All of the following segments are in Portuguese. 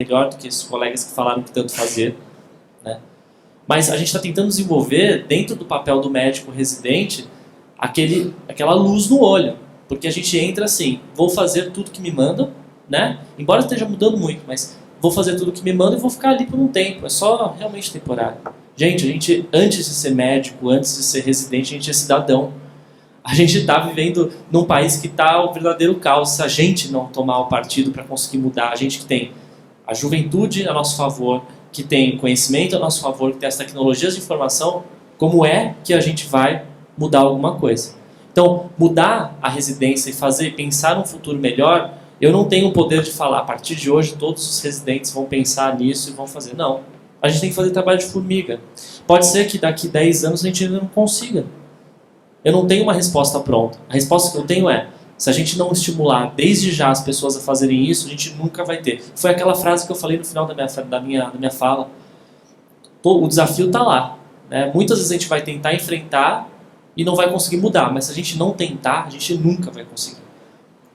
melhor do que esses colegas que falaram que tanto fazer, né? Mas a gente está tentando desenvolver, dentro do papel do médico residente, aquela luz no olho. Porque a gente entra assim, vou fazer tudo que me mandam, né? Embora esteja mudando muito, mas vou fazer tudo que me mandam e vou ficar ali por um tempo. É só realmente temporário. Gente, antes de ser médico, antes de ser residente, a gente é cidadão. A gente está vivendo num país que está o verdadeiro caos. Se a gente não tomar o partido para conseguir mudar, a gente que tem a juventude a nosso favor, que tem conhecimento a nosso favor, que tem as tecnologias de informação, como é que a gente vai mudar alguma coisa? Então, mudar a residência e pensar um futuro melhor, eu não tenho o poder de falar, a partir de hoje todos os residentes vão pensar nisso e vão fazer. Não. A gente tem que fazer trabalho de formiga. Pode ser que daqui 10 anos a gente ainda não consiga. Eu não tenho uma resposta pronta. A resposta que eu tenho é, se a gente não estimular desde já as pessoas a fazerem isso, a gente nunca vai ter. Foi aquela frase que eu falei no final da minha fala. O desafio está lá, né? Muitas vezes a gente vai tentar enfrentar e não vai conseguir mudar, mas se a gente não tentar, a gente nunca vai conseguir.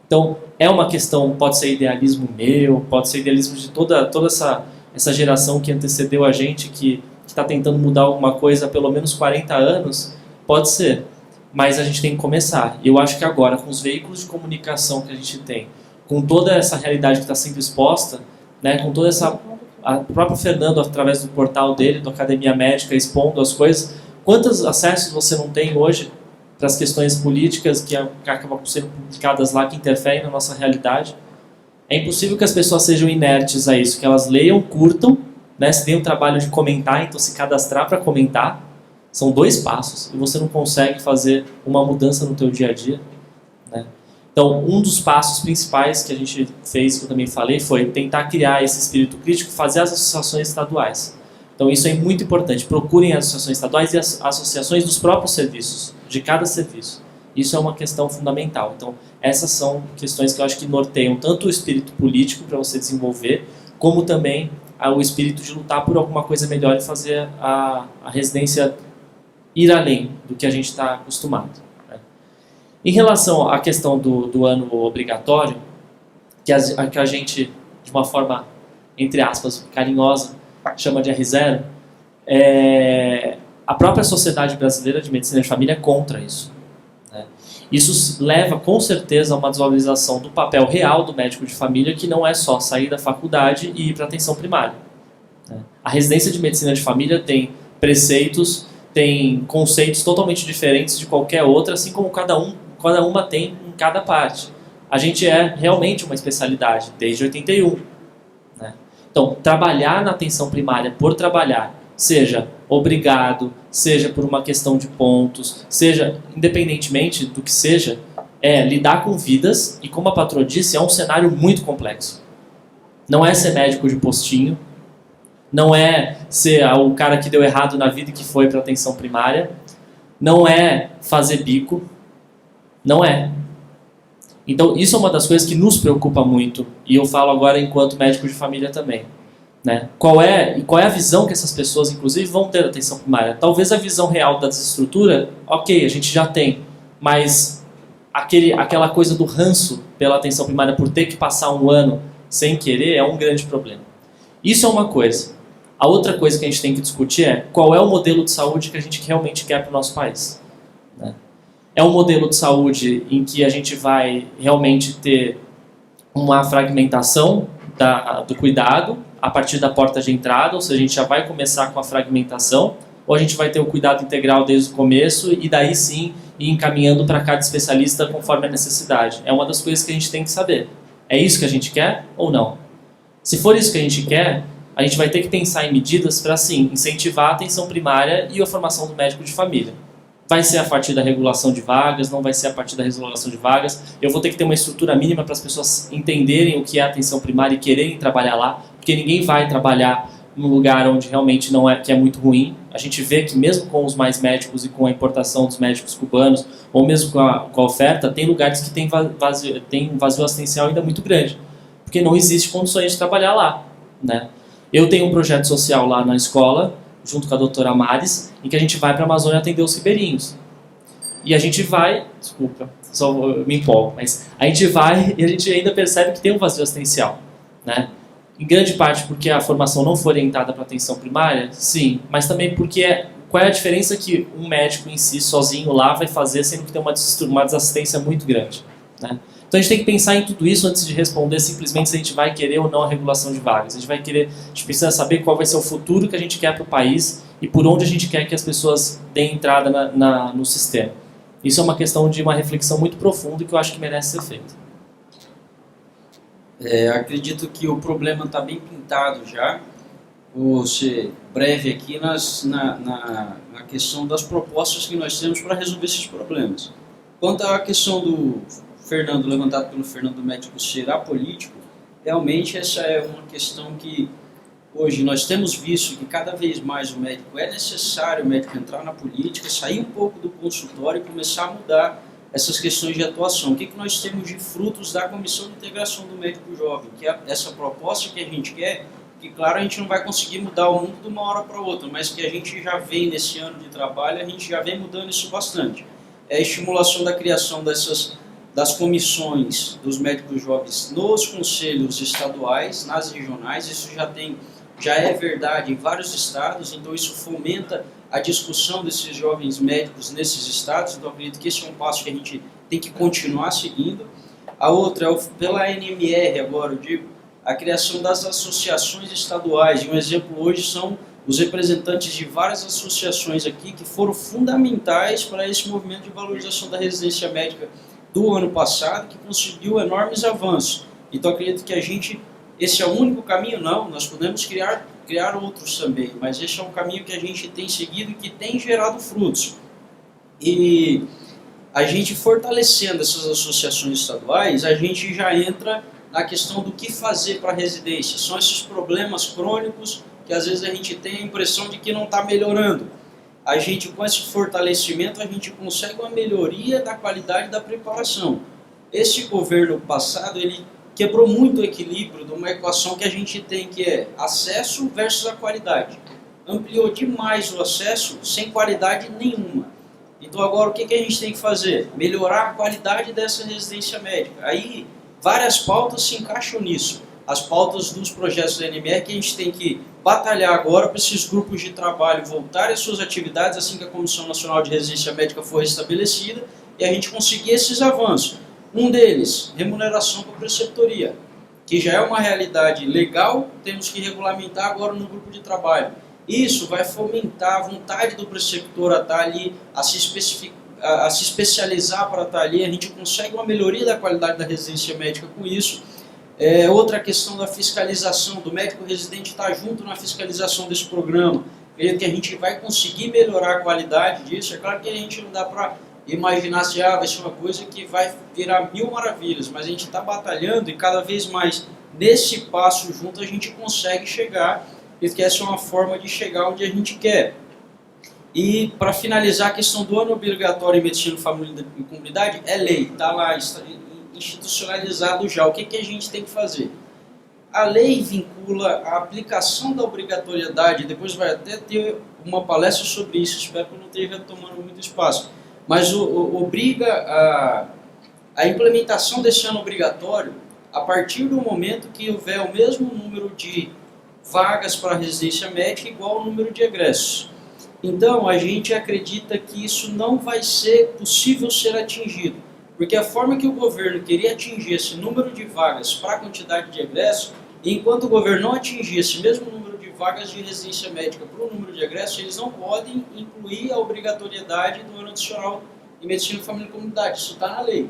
Então, é uma questão, pode ser idealismo meu, pode ser idealismo de toda essa geração que antecedeu a gente, que está tentando mudar alguma coisa há pelo menos 40 anos, pode ser. Mas a gente tem que começar. E eu acho que agora, com os veículos de comunicação que a gente tem, com toda essa realidade que está sendo exposta, né, com toda essa... O próprio Fernando, através do portal dele, do Academia Médica, expondo as coisas, quantos acessos você não tem hoje para as questões políticas que acabam sendo publicadas lá, que interferem na nossa realidade? É impossível que as pessoas sejam inertes a isso, que elas leiam, curtam, né, se deem o trabalho de comentar, então se cadastrar para comentar. São 2 passos e você não consegue fazer uma mudança no teu dia a dia, né? Então, um dos passos principais que a gente fez, que eu também falei, foi tentar criar esse espírito crítico, fazer as associações estaduais. Então, isso é muito importante. Procurem as associações estaduais e as associações dos próprios serviços, de cada serviço. Isso é uma questão fundamental. Então, essas são questões que eu acho que norteiam tanto o espírito político para você desenvolver, como também o espírito de lutar por alguma coisa melhor e fazer a residência ir além do que a gente está acostumado, né? Em relação à questão do ano obrigatório, que a gente, de uma forma, entre aspas, carinhosa, chama de R0, a própria Sociedade Brasileira de Medicina de Família é contra isso, né? Isso leva, com certeza, a uma desvalorização do papel real do médico de família, que não é só sair da faculdade e ir para a atenção primária, né? A residência de Medicina de Família tem preceitos, tem conceitos totalmente diferentes de qualquer outra, assim como cada uma tem em cada parte. A gente é realmente uma especialidade, desde 81. Né? Então, trabalhar na atenção primária por trabalhar, seja obrigado, seja por uma questão de pontos, seja, independentemente do que seja, é lidar com vidas, e como a patroa disse, é um cenário muito complexo. Não é ser médico de postinho, não é ser o cara que deu errado na vida e que foi para a atenção primária. Não é fazer bico. Não é. Então, isso é uma das coisas que nos preocupa muito. E eu falo agora enquanto médico de família também, né? Qual é a visão que essas pessoas, inclusive, vão ter da atenção primária? Talvez a visão real da desestrutura, ok, a gente já tem. Mas aquela coisa do ranço pela atenção primária por ter que passar um ano sem querer é um grande problema. Isso é uma coisa. A outra coisa que a gente tem que discutir é qual é o modelo de saúde que a gente realmente quer para o nosso país, né? É um modelo de saúde em que a gente vai realmente ter uma fragmentação do cuidado a partir da porta de entrada, ou seja, a gente já vai começar com a fragmentação, ou a gente vai ter o cuidado integral desde o começo e daí sim ir encaminhando para cada especialista conforme a necessidade. É uma das coisas que a gente tem que saber. É isso que a gente quer ou não? Se for isso que a gente quer, a gente vai ter que pensar em medidas para, sim, incentivar a atenção primária e a formação do médico de família. Vai ser a partir da regulação de vagas, não vai ser a partir da regulação de vagas. Eu vou ter que ter uma estrutura mínima para as pessoas entenderem o que é a atenção primária e quererem trabalhar lá, porque ninguém vai trabalhar num lugar onde realmente não é, que é muito ruim. A gente vê que mesmo com os mais médicos e com a importação dos médicos cubanos, ou mesmo com a oferta, tem lugares que tem vazio assistencial ainda muito grande, porque não existe condições de trabalhar lá, né? Eu tenho um projeto social lá na escola, junto com a doutora Maris, em que a gente vai para a Amazônia atender os ribeirinhos. E a gente vai, desculpa, só me empolgo, mas a gente vai e a gente ainda percebe que tem um vazio assistencial, né? Em grande parte porque a formação não foi orientada para atenção primária, sim, mas também porque qual é a diferença que um médico em si, sozinho lá, vai fazer, sendo que tem uma desassistência muito grande, né? Então a gente tem que pensar em tudo isso antes de responder simplesmente se a gente vai querer ou não a regulação de vagas. A gente precisa saber qual vai ser o futuro que a gente quer para o país e por onde a gente quer que as pessoas deem entrada no sistema. Isso é uma questão de uma reflexão muito profunda que eu acho que merece ser feita. Acredito que o problema está bem pintado já. Vou ser breve aqui na questão das propostas que nós temos para resolver esses problemas. Quanto à questão do Fernando, levantado pelo Fernando, médico ser apolítico, realmente essa é uma questão que hoje nós temos visto que cada vez mais o médico é necessário, o médico entrar na política, sair um pouco do consultório e começar a mudar essas questões de atuação. O que nós temos de frutos da Comissão de Integração do Médico Jovem, que é essa proposta que a gente quer, que claro a gente não vai conseguir mudar o mundo de uma hora para outra, mas que a gente já vem nesse ano de trabalho, a gente já vem mudando isso bastante. É a estimulação da criação das comissões dos médicos jovens nos conselhos estaduais, nas regionais, isso já é verdade em vários estados, então isso fomenta a discussão desses jovens médicos nesses estados, então acredito que esse é um passo que a gente tem que continuar seguindo. A outra é pela NMR agora, eu digo, a criação das associações estaduais, e um exemplo hoje são os representantes de várias associações aqui que foram fundamentais para esse movimento de valorização da residência médica do ano passado, que conseguiu enormes avanços. Então acredito que esse é o único caminho? Não, nós podemos criar outros também, mas esse é um caminho que a gente tem seguido e que tem gerado frutos. E a gente fortalecendo essas associações estaduais, a gente já entra na questão do que fazer para a residência. São esses problemas crônicos que às vezes a gente tem a impressão de que não está melhorando. A gente, com esse fortalecimento, a gente consegue uma melhoria da qualidade da preparação. Esse governo passado, ele quebrou muito o equilíbrio de uma equação que a gente tem, que é acesso versus a qualidade. Ampliou demais o acesso sem qualidade nenhuma. Então agora o que a gente tem que fazer? Melhorar a qualidade dessa residência médica. Aí várias pautas se encaixam nisso. As pautas dos projetos da NMR que a gente tem que batalhar agora para esses grupos de trabalho voltarem às suas atividades assim que a Comissão Nacional de Residência Médica for restabelecida e a gente conseguir esses avanços. Um deles, remuneração para a preceptoria, que já é uma realidade legal, temos que regulamentar agora no grupo de trabalho. Isso vai fomentar a vontade do preceptor a estar ali, a se especializar para estar ali, a gente consegue uma melhoria da qualidade da residência médica com isso. Outra questão da fiscalização, do médico residente estar junto na fiscalização desse programa, que a gente vai conseguir melhorar a qualidade disso. É claro que a gente não dá para imaginar se vai ser uma coisa que vai virar mil maravilhas, mas a gente está batalhando e cada vez mais nesse passo junto a gente consegue chegar, porque essa é uma forma de chegar onde a gente quer. E para finalizar a questão do ano obrigatório em medicina, família e comunidade, é lei, está lá, está institucionalizado já. O que a gente tem que fazer? A lei vincula a aplicação da obrigatoriedade, depois vai até ter uma palestra sobre isso, espero que eu não esteja tomando muito espaço, mas obriga a implementação desse ano obrigatório a partir do momento que houver o mesmo número de vagas para a residência médica igual ao número de egressos. Então, a gente acredita que isso não vai ser possível ser atingido, porque a forma que o governo queria atingir esse número de vagas para a quantidade de egressos, enquanto o governo não atingir esse mesmo número de vagas de residência médica para o número de egressos, eles não podem incluir a obrigatoriedade do ano adicional em medicina, família e comunidade. Isso está na lei.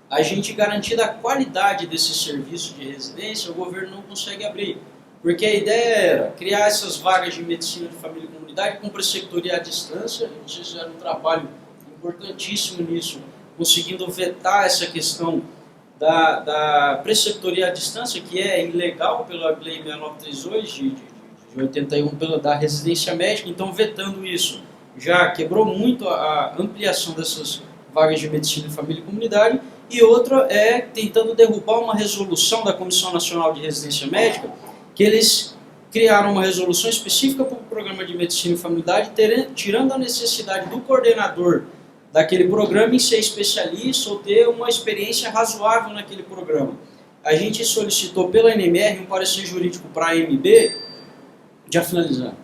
A gente garantir a qualidade desse serviço de residência, o governo não consegue abrir. Porque a ideia era criar essas vagas de medicina de família e comunidade com preceptoria à distância. Vocês fizeram um trabalho importantíssimo nisso, conseguindo vetar essa questão da preceptoria à distância, que é ilegal pela Lei 6932 de 81 da residência médica. Então, vetando isso, já quebrou muito a ampliação dessas vagas de medicina de família e comunidade. E outra é tentando derrubar uma resolução da Comissão Nacional de Residência Médica, que eles criaram uma resolução específica para o programa de medicina e familiaridade, tirando a necessidade do coordenador daquele programa em ser especialista ou ter uma experiência razoável naquele programa. a gente solicitou pela NMR um parecer jurídico para a MB, já finalizando,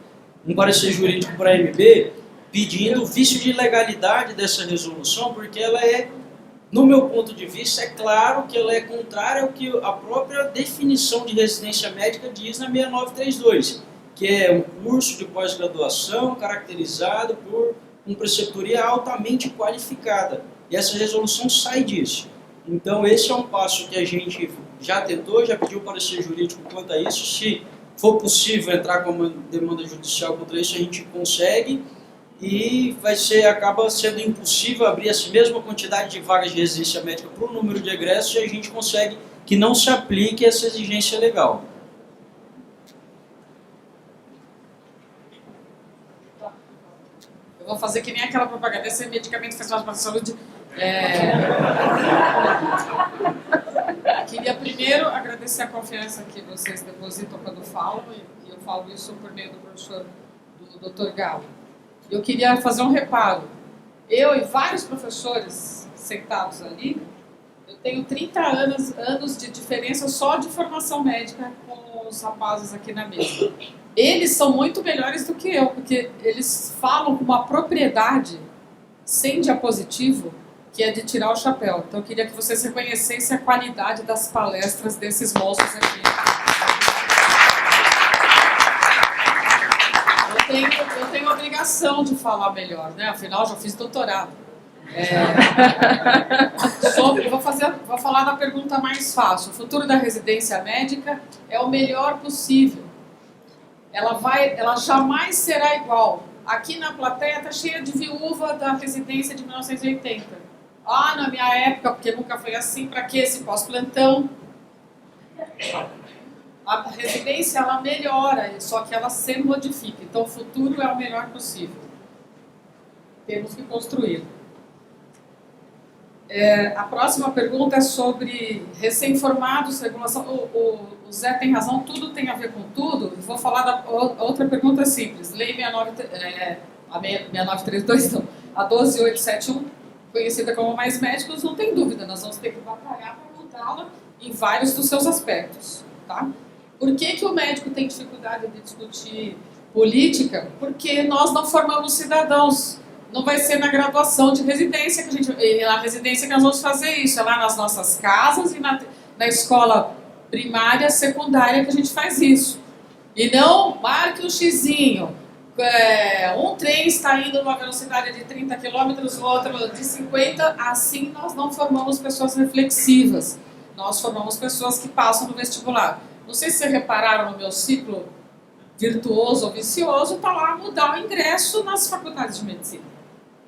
um parecer jurídico para a MB pedindo o vício de legalidade dessa resolução, porque ela é, no meu ponto de vista, é claro que ela é contrária ao que a própria definição de residência médica diz na 6932, que é um curso de pós-graduação caracterizado por uma preceptoria altamente qualificada. E essa resolução sai disso. Então, esse é um passo que a gente já tentou, já pediu parecer jurídico quanto a isso. Se for possível entrar com uma demanda judicial contra isso, a gente consegue. E acaba sendo impossível abrir essa mesma quantidade de vagas de residência médica para o número de egressos, e a gente consegue que não se aplique essa exigência legal. Eu vou fazer que nem aquela propaganda, esse medicamento faz mal para a saúde. Queria primeiro agradecer a confiança que vocês depositam quando falam, e eu falo isso por meio do professor, do Dr. Galo. Eu queria fazer um reparo. Eu e vários professores sentados ali, eu tenho 30 anos de diferença só de formação médica com os rapazes aqui na mesa. Eles são muito melhores do que eu, porque eles falam com uma propriedade, sem diapositivo, que é de tirar o chapéu. Então eu queria que vocês reconhecessem a qualidade das palestras desses moços aqui. Eu tenho a obrigação de falar melhor, né? Afinal, já fiz doutorado. Vou falar da pergunta mais fácil. O futuro da residência médica é o melhor possível. Ela jamais será igual. Aqui na plateia está cheia de viúva da residência de 1980. Ah, na minha época, porque nunca foi assim, para que esse pós-plantão? A residência, ela melhora, só que ela se modifica. Então, o futuro é o melhor possível. Temos que construí-lo. A próxima pergunta é sobre recém-formados, regulação. O Zé tem razão, tudo tem a ver com tudo. Vou falar da outra pergunta simples. Lei 6932, não, a 12871, conhecida como Mais Médicos, não tem dúvida, nós vamos ter que batalhar para mudá-la em vários dos seus aspectos. Tá? Por que o médico tem dificuldade de discutir política? Porque nós não formamos cidadãos. Não vai ser na graduação de residência, na residência que nós vamos fazer isso, é lá nas nossas casas e na escola primária, secundária que a gente faz isso. E não marque um xizinho, um trem está indo numa velocidade de 30 km, o outro de 50, assim nós não formamos pessoas reflexivas, nós formamos pessoas que passam no vestibular. Não sei se vocês repararam no meu ciclo virtuoso ou vicioso, está lá mudar o ingresso nas faculdades de medicina.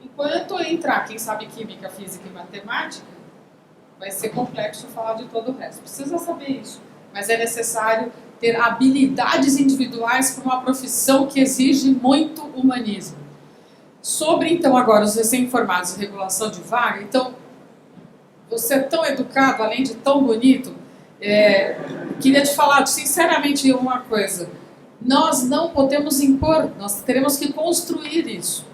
Enquanto entrar, quem sabe química, física e matemática, vai ser complexo falar de todo o resto. Precisa saber isso, mas é necessário ter habilidades individuais para uma profissão que exige muito humanismo. Sobre, então, agora os recém-formados e regulação de vaga, então, você é tão educado, além de tão bonito, queria te falar sinceramente uma coisa. Nós não podemos impor, nós teremos que construir isso.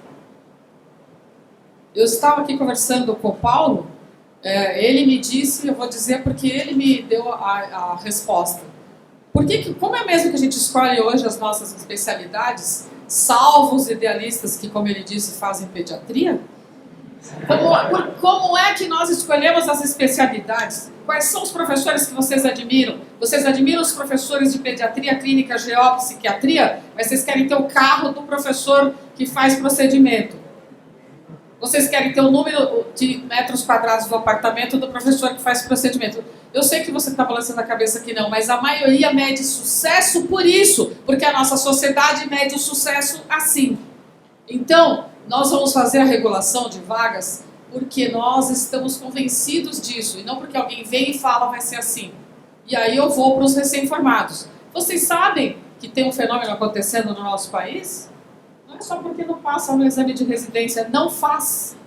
Eu estava aqui conversando com o Paulo, ele me disse, eu vou dizer porque ele me deu a resposta. Como é mesmo que a gente escolhe hoje as nossas especialidades, salvo os idealistas que, como ele disse, fazem pediatria? Como é que nós escolhemos as especialidades? Quais são os professores que vocês admiram? Vocês admiram os professores de pediatria, clínica, GO, psiquiatria? Mas vocês querem ter o carro do professor que faz procedimento. Vocês querem ter o número de metros quadrados do apartamento do professor que faz procedimento. Eu sei que você está balançando a cabeça que não, mas a maioria mede sucesso por isso, porque a nossa sociedade mede o sucesso assim. Então, nós vamos fazer a regulação de vagas porque nós estamos convencidos disso, e não porque alguém vem e fala vai ser assim. E aí eu vou para os recém-formados. Vocês sabem que tem um fenômeno acontecendo no nosso país? Não é só porque não passa no exame de residência, não faz.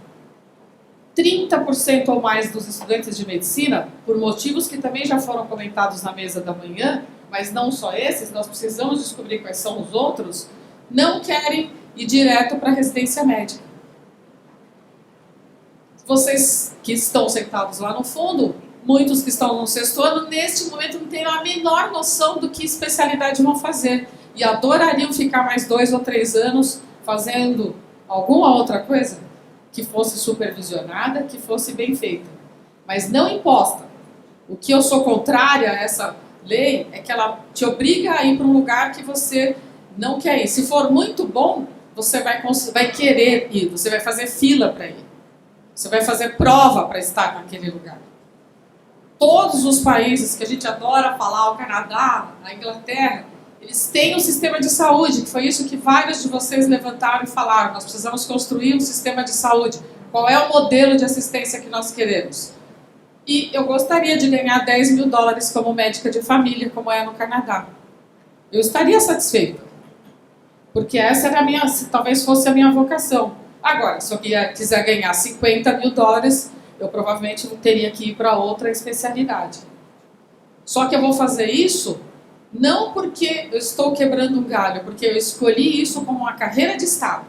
30% ou mais dos estudantes de medicina, por motivos que também já foram comentados na mesa da manhã, mas não só esses, nós precisamos descobrir quais são os outros, não querem ir direto para a residência médica. Vocês que estão sentados lá no fundo, muitos que estão no sexto ano, neste momento não têm a menor noção do que especialidade vão fazer. E adorariam ficar mais 2 ou 3 anos fazendo alguma outra coisa que fosse supervisionada, que fosse bem feita. Mas não imposta. O que eu sou contrária a essa lei é que ela te obriga a ir para um lugar que você não quer ir. Se for muito bom, você vai querer ir, você vai fazer fila para ir. Você vai fazer prova para estar naquele lugar. Todos os países que a gente adora falar, o Canadá, a Inglaterra, eles têm um sistema de saúde, que foi isso que vários de vocês levantaram e falaram. Nós precisamos construir um sistema de saúde. Qual é o modelo de assistência que nós queremos? E eu gostaria de ganhar 10 mil dólares como médica de família, como é no Canadá. Eu estaria satisfeita. Porque essa era a minha, talvez fosse a minha vocação. Agora, se eu quiser ganhar 50 mil dólares, eu provavelmente teria que ir para outra especialidade. Só que eu vou fazer isso não porque eu estou quebrando um galho, porque eu escolhi isso como uma carreira de Estado.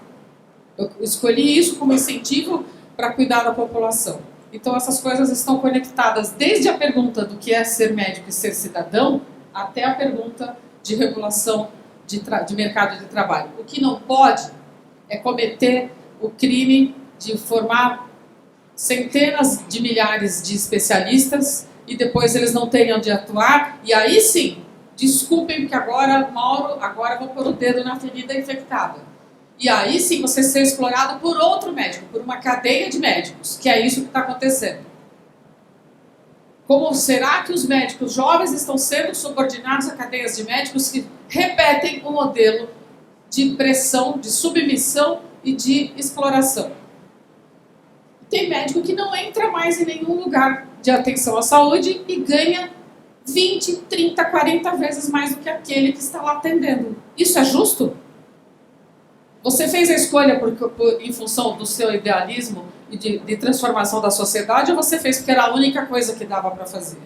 Eu escolhi isso como incentivo para cuidar da população. Então essas coisas estão conectadas desde a pergunta do que é ser médico e ser cidadão, até a pergunta de regulação de mercado de trabalho. O que não pode é cometer o crime de formar centenas de milhares de especialistas e depois eles não tenham de atuar, e aí sim, desculpem porque agora, Mauro, agora vou pôr o dedo na ferida infectada. E aí sim você ser explorado por outro médico, por uma cadeia de médicos, que é isso que está acontecendo. Como será que os médicos jovens estão sendo subordinados a cadeias de médicos que repetem o modelo de pressão, de submissão e de exploração? Tem médico que não entra mais em nenhum lugar de atenção à saúde e ganha 20, 30, 40 vezes mais do que aquele que está lá atendendo. Isso é justo? Você fez a escolha em função do seu idealismo e de transformação da sociedade, ou você fez porque era a única coisa que dava para fazer?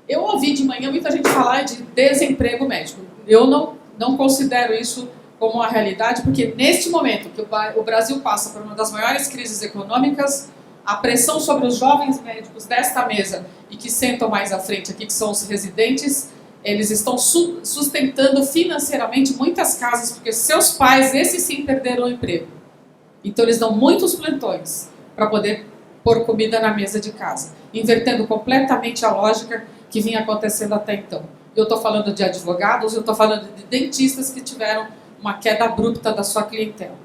Eu ouvi de manhã muita gente falar de desemprego médico. Eu não considero isso como uma realidade, porque neste momento que o Brasil passa por uma das maiores crises econômicas, a pressão sobre os jovens médicos desta mesa e que sentam mais à frente aqui, que são os residentes, eles estão sustentando financeiramente muitas casas, porque seus pais, esses sim, perderam o emprego. Então eles dão muitos plantões para poder pôr comida na mesa de casa, invertendo completamente a lógica que vinha acontecendo até então. Eu estou falando de advogados, eu estou falando de dentistas que tiveram uma queda abrupta da sua clientela.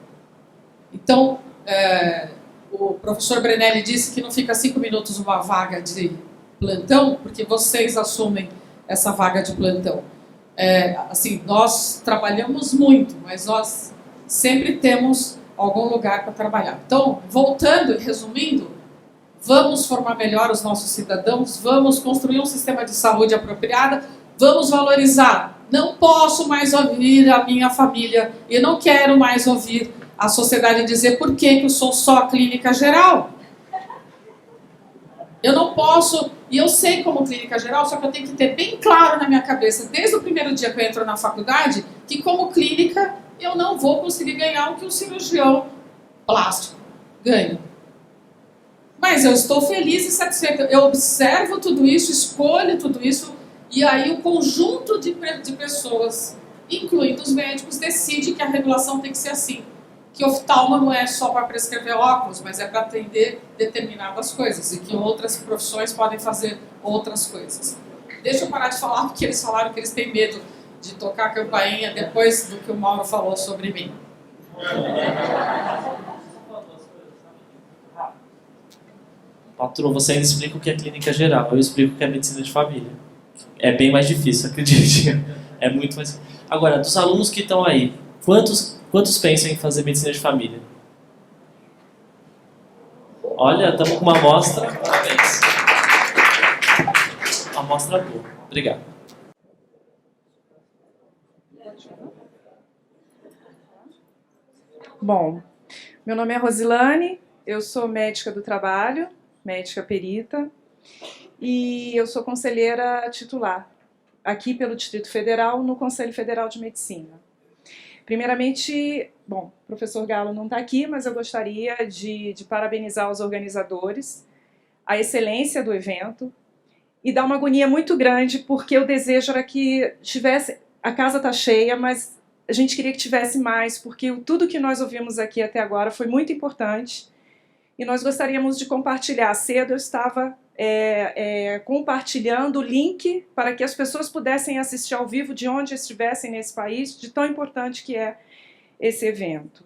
Então, o professor Brenelli disse que não fica 5 minutos uma vaga de plantão, porque vocês assumem essa vaga de plantão. Assim, nós trabalhamos muito, mas nós sempre temos algum lugar para trabalhar. Então, voltando e resumindo, vamos formar melhor os nossos cidadãos, vamos construir um sistema de saúde apropriado, vamos valorizar. Não posso mais ouvir a minha família, e não quero mais ouvir a sociedade dizer por que eu sou só clínica geral. Eu não posso, e eu sei como clínica geral, só que eu tenho que ter bem claro na minha cabeça, desde o primeiro dia que eu entro na faculdade, que como clínica eu não vou conseguir ganhar o que um cirurgião plástico ganha. Mas eu estou feliz e satisfeita. Eu observo tudo isso, escolho tudo isso, e aí o conjunto de pessoas, incluindo os médicos, decide que a regulação tem que ser assim. Que oftalmo não é só para prescrever óculos, mas é para atender determinadas coisas, e que outras profissões podem fazer outras coisas. Deixa eu parar de falar, porque eles falaram que eles têm medo de tocar a campainha depois do que o Mauro falou sobre mim. Patrão, você ainda explica o que é clínica geral, eu explico o que é medicina de família. É bem mais difícil, acredite. É muito mais... Agora, dos alunos que estão aí, quantos pensam em fazer medicina de família? Olha, estamos com uma amostra. Parabéns. Uma amostra boa. Obrigado. Bom, meu nome é Rosilane, eu sou médica do trabalho, médica perita, e eu sou conselheira titular aqui pelo Distrito Federal, no Conselho Federal de Medicina. Primeiramente, bom, o professor Galo não está aqui, mas eu gostaria de parabenizar os organizadores, a excelência do evento, e dá uma agonia muito grande, porque o desejo era que tivesse... A casa está cheia, mas a gente queria que tivesse mais, porque tudo que nós ouvimos aqui até agora foi muito importante, e nós gostaríamos de compartilhar. Cedo eu estava compartilhando o link para que as pessoas pudessem assistir ao vivo de onde estivessem nesse país, de tão importante que é esse evento.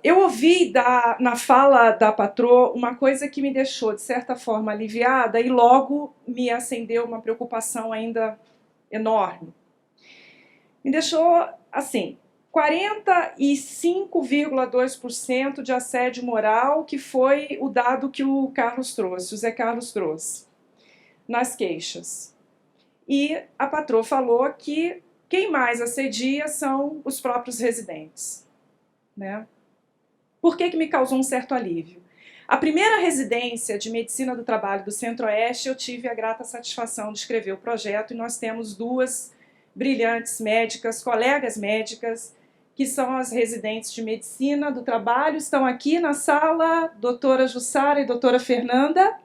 Eu ouvi na fala da patroa uma coisa que me deixou, de certa forma, aliviada, e logo me acendeu uma preocupação ainda enorme. Me deixou assim, 45,2% de assédio moral, que foi o dado que o Zé Carlos trouxe, nas queixas. E a patroa falou que quem mais assedia são os próprios residentes. Né? Por que me causou um certo alívio? A primeira residência de medicina do trabalho do Centro-Oeste, eu tive a grata satisfação de escrever o projeto, e nós temos duas brilhantes médicas, colegas médicas, que são as residentes de medicina do trabalho, estão aqui na sala, doutora Jussara e doutora Fernanda,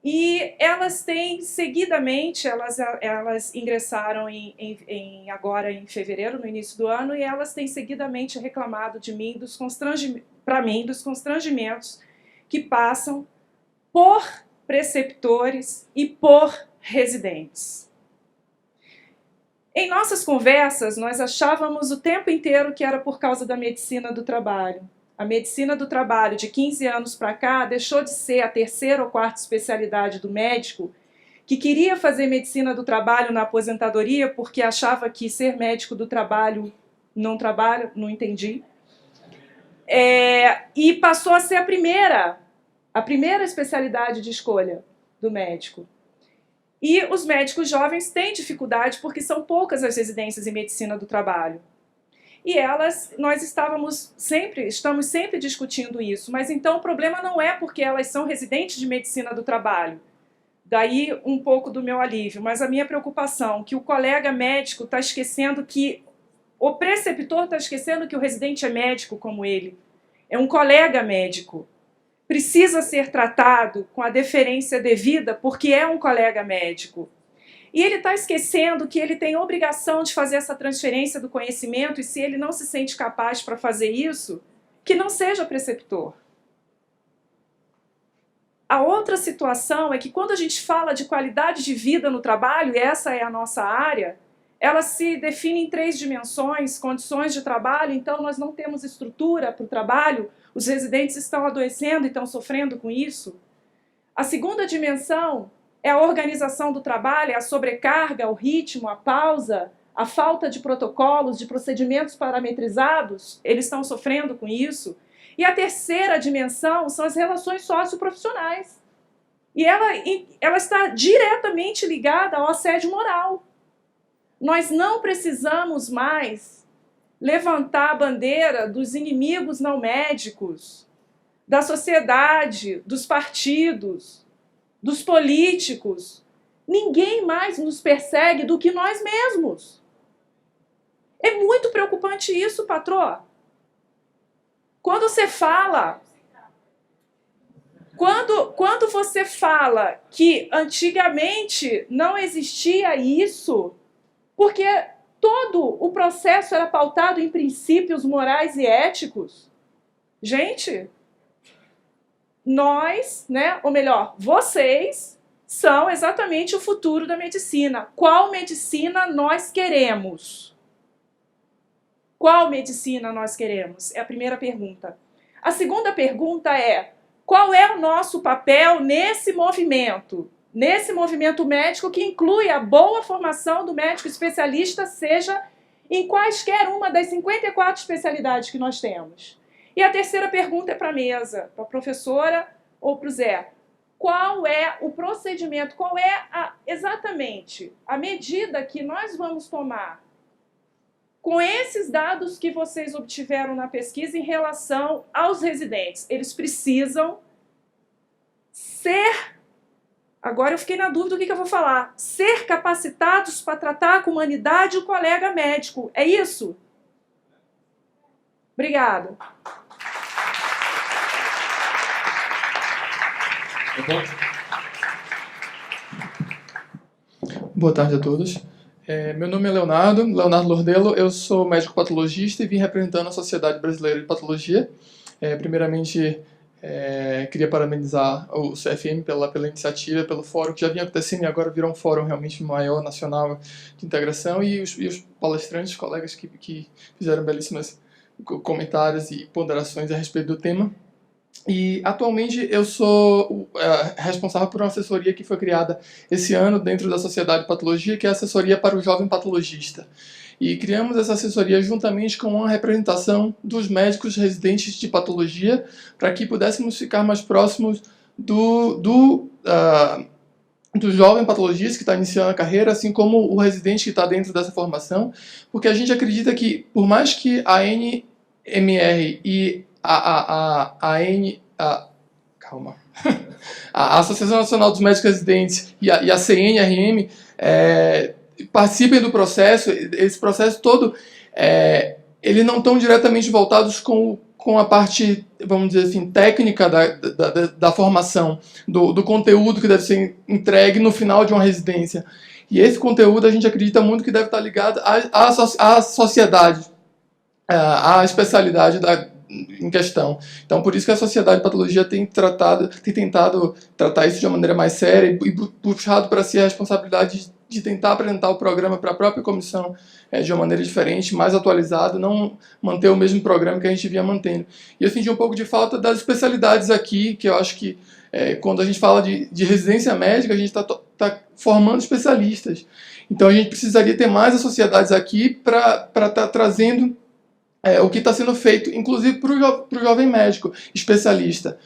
e elas têm seguidamente, elas ingressaram agora em fevereiro, no início do ano, e elas têm seguidamente reclamado de mim, dos constrangimentos que passam por preceptores e por residentes. Em nossas conversas, nós achávamos o tempo inteiro que era por causa da medicina do trabalho. A medicina do trabalho, de 15 anos para cá, deixou de ser a terceira ou quarta especialidade do médico, que queria fazer medicina do trabalho na aposentadoria porque achava que ser médico do trabalho não entendi. E passou a ser a primeira especialidade de escolha do médico. E os médicos jovens têm dificuldade porque são poucas as residências em medicina do trabalho. E nós estamos sempre discutindo isso, mas então o problema não é porque elas são residentes de medicina do trabalho. Daí um pouco do meu alívio, mas a minha preocupação, que o colega médico está esquecendo que, o preceptor está esquecendo que o residente é médico como ele. É um colega médico. Precisa ser tratado com a deferência devida porque é um colega médico. E ele está esquecendo que ele tem obrigação de fazer essa transferência do conhecimento, e se ele não se sente capaz para fazer isso, que não seja preceptor. A outra situação é que quando a gente fala de qualidade de vida no trabalho, e essa é a nossa área, ela se define em 3 dimensões: condições de trabalho. Então nós não temos estrutura para o trabalho, os residentes estão adoecendo e estão sofrendo com isso. A segunda dimensão é a organização do trabalho, a sobrecarga, o ritmo, a pausa, a falta de protocolos, de procedimentos parametrizados, eles estão sofrendo com isso. E a terceira dimensão são as relações socioprofissionais. E ela está diretamente ligada ao assédio moral. Nós não precisamos mais levantar a bandeira dos inimigos não médicos, da sociedade, dos partidos, dos políticos. Ninguém mais nos persegue do que nós mesmos. É muito preocupante isso, patroa. Quando você fala... Quando você fala que antigamente não existia isso, porque todo o processo era pautado em princípios morais e éticos. Gente, nós, né, ou melhor, vocês são exatamente o futuro da medicina. Qual medicina nós queremos? Qual medicina nós queremos? É a primeira pergunta. A segunda pergunta é: qual é o nosso papel nesse movimento? Nesse movimento médico que inclui a boa formação do médico especialista, seja em quaisquer uma das 54 especialidades que nós temos. E a terceira pergunta é para a mesa, para a professora ou para o Zé. Qual é o procedimento, qual é exatamente a medida que nós vamos tomar com esses dados que vocês obtiveram na pesquisa em relação aos residentes? Eles precisam ser... Agora eu fiquei na dúvida do que eu vou falar. Ser capacitados para tratar com humanidade o colega médico. É isso? Obrigada. Boa tarde a todos. Meu nome é Leonardo Lordelo, eu sou médico patologista e vim representando a Sociedade Brasileira de Patologia. Primeiramente, queria parabenizar o CFM pela iniciativa, pelo fórum que já vinha acontecendo e agora virou um fórum realmente maior, nacional, de integração, e os palestrantes, colegas que fizeram belíssimos comentários e ponderações a respeito do tema. E atualmente eu sou responsável por uma assessoria que foi criada esse ano dentro da Sociedade de Patologia, que é a assessoria para o jovem patologista. E criamos essa assessoria juntamente com uma representação dos médicos residentes de patologia, para que pudéssemos ficar mais próximos do jovem patologista que está iniciando a carreira, assim como o residente que está dentro dessa formação, porque a gente acredita que, por mais que a NMR e a Associação Nacional dos Médicos Residentes e a CNRM participem do processo, esse processo todo, eles não estão diretamente voltados com a parte, vamos dizer assim, técnica da formação, do conteúdo que deve ser entregue no final de uma residência. E esse conteúdo a gente acredita muito que deve estar ligado à sociedade, à especialidade em questão. Então, por isso que a Sociedade de Patologia tem tentado tratar isso de uma maneira mais séria e puxado para si a responsabilidade de tentar apresentar o programa para a própria comissão de uma maneira diferente, mais atualizada, não manter o mesmo programa que a gente vinha mantendo. E eu senti um pouco de falta das especialidades aqui, que eu acho que quando a gente fala de residência médica, a gente está formando especialistas. Então, a gente precisaria ter mais as sociedades aqui para estar trazendo o que está sendo feito, inclusive para o jovem médico especialista.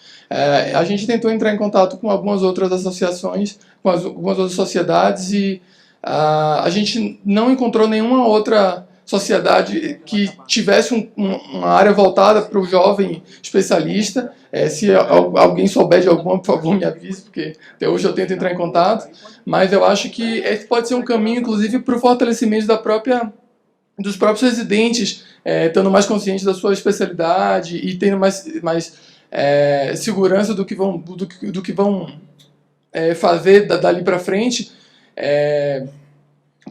A gente tentou entrar em contato com algumas outras associações, com algumas outras sociedades, e a gente não encontrou nenhuma outra sociedade que tivesse uma área voltada para o jovem especialista. Se alguém souber de alguma, por favor, me avise, porque até hoje eu tento entrar em contato. Mas eu acho que esse pode ser um caminho, inclusive, para o fortalecimento dos próprios residentes, estando mais conscientes da sua especialidade e tendo mais segurança do que vão fazer dali para frente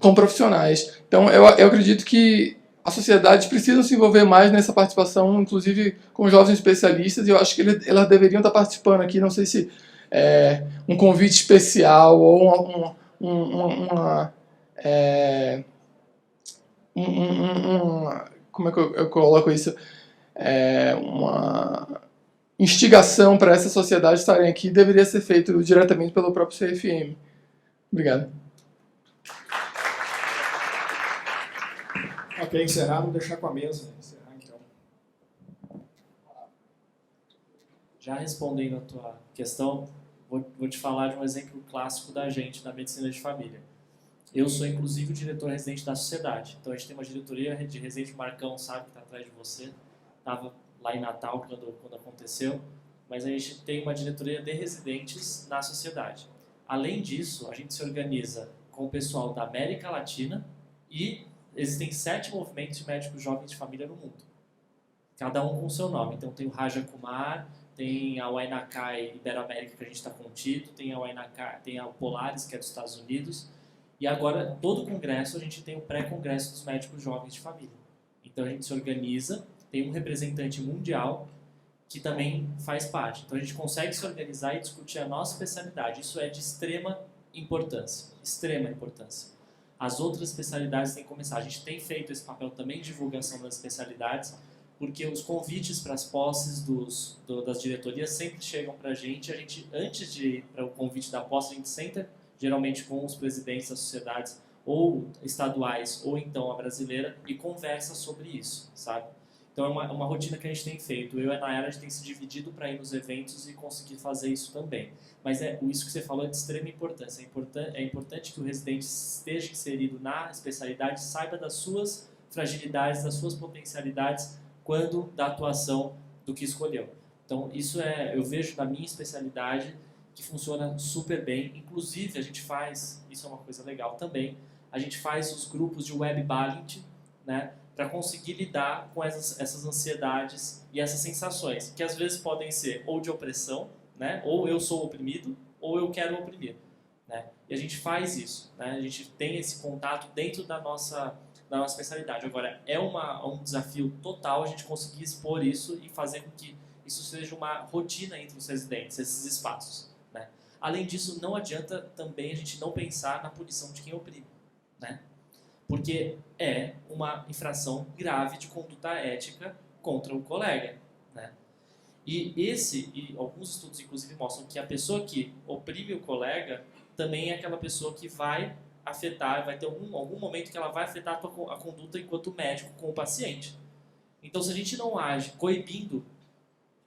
com profissionais. Então, eu acredito que as sociedades precisam se envolver mais nessa participação, inclusive com jovens especialistas, e eu acho que elas deveriam estar participando aqui, não sei se um convite especial ou como é que eu coloco isso? Uma instigação para essa sociedade estarem aqui deveria ser feito diretamente pelo próprio CFM. Obrigado. Ok, encerrar, vamos deixar com a mesa. Encerrar, então. Já respondendo a tua questão, vou te falar de um exemplo clássico da gente na medicina de família. Eu sou, inclusive, o diretor residente da sociedade. Então, a gente tem uma diretoria de residente, o Marcão sabe que está atrás de você. Estava lá em Natal quando aconteceu. Mas a gente tem uma diretoria de residentes na sociedade. Além disso, a gente se organiza com o pessoal da América Latina e existem 7 movimentos de médicos jovens de família no mundo. Cada um com o seu nome. Então, tem o Raja Kumar, tem a Wainakai Iberoamérica, que a gente está contido, tem a Wainakai, tem a Polaris, que é dos Estados Unidos. E agora, todo congresso, a gente tem o pré-congresso dos médicos jovens de família. Então, a gente se organiza, tem um representante mundial que também faz parte. Então, a gente consegue se organizar e discutir a nossa especialidade. Isso é de extrema importância. Extrema importância. As outras especialidades têm que começar. A gente tem feito esse papel também de divulgação das especialidades, porque os convites para as posses das diretorias sempre chegam para a gente. Antes de ir para o convite da posse, a gente senta geralmente com os presidentes das sociedades, ou estaduais, ou então a brasileira, e conversa sobre isso, sabe? Então é uma rotina que a gente tem feito. Eu e a Nayara, a gente tem se dividido para ir nos eventos e conseguir fazer isso também. Mas isso que você falou é de extrema importância. É importante que o residente esteja inserido na especialidade, saiba das suas fragilidades, das suas potencialidades, quando da atuação do que escolheu. Então isso eu vejo na minha especialidade, que funciona super bem. Inclusive, a gente faz, isso é uma coisa legal também, a gente faz os grupos de web balance, né, para conseguir lidar com essas ansiedades e essas sensações, que às vezes podem ser ou de opressão, né, ou eu sou oprimido, ou eu quero oprimir. Né? E a gente faz isso, né? A gente tem esse contato dentro da nossa especialidade. Agora, é um desafio total a gente conseguir expor isso e fazer com que isso seja uma rotina entre os residentes, esses espaços, né? Além disso, não adianta também a gente não pensar na punição de quem oprime, né? Porque é uma infração grave de conduta ética contra o colega, né? E alguns estudos inclusive mostram que a pessoa que oprime o colega também é aquela pessoa que vai afetar, vai ter algum momento que ela vai afetar a conduta enquanto médico com o paciente. Então, se a gente não age coibindo,